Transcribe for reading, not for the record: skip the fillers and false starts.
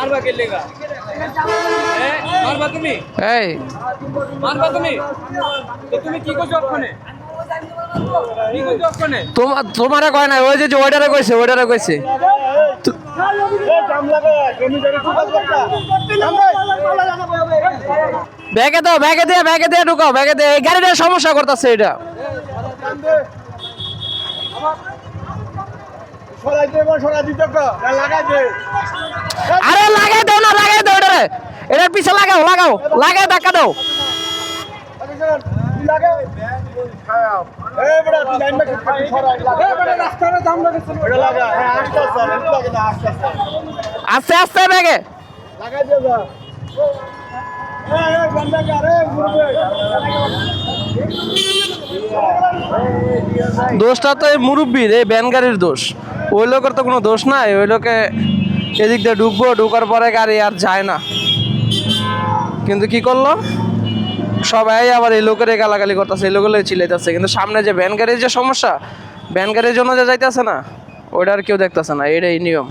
মারবা কে লেগা মারবা তুমি এই মারবা তুমি তো তুমি কি করছো ওখানে কি করছো ওখানে তোমারে কয় না ওই যে ওইটারে কইছে ব্যাগে দিয়ে ঢুকাও ব্যাগে দিয়ে এই গাড়িটার সমস্যা করতেছে এটা আরে লাগাই দাও এটারে এটার পিছে লাগাও লাগাই ধাক্কা দাও আস্তে আস্তে ব্যাগে দোষটা তো এই মুরব্বীর এই ভ্যান গাড়ির দোষ ওই লোকের তো কোনো দোষ নাই ওই লোকে এদিক দিয়ে ঢুকার পরে গাড়ি আর যায় না কিন্তু কি করলো সবাই আবার এই লোকের গালাগালি করতেছে এই লোকের চিল্লাইতেছে কিন্তু সামনে যে ভ্যান গাড়ির যে সমস্যা ভ্যান গাড়ির জন্য যে যাইতেছে না ওইটা আর কেউ দেখতেছে না এটাই নিয়ম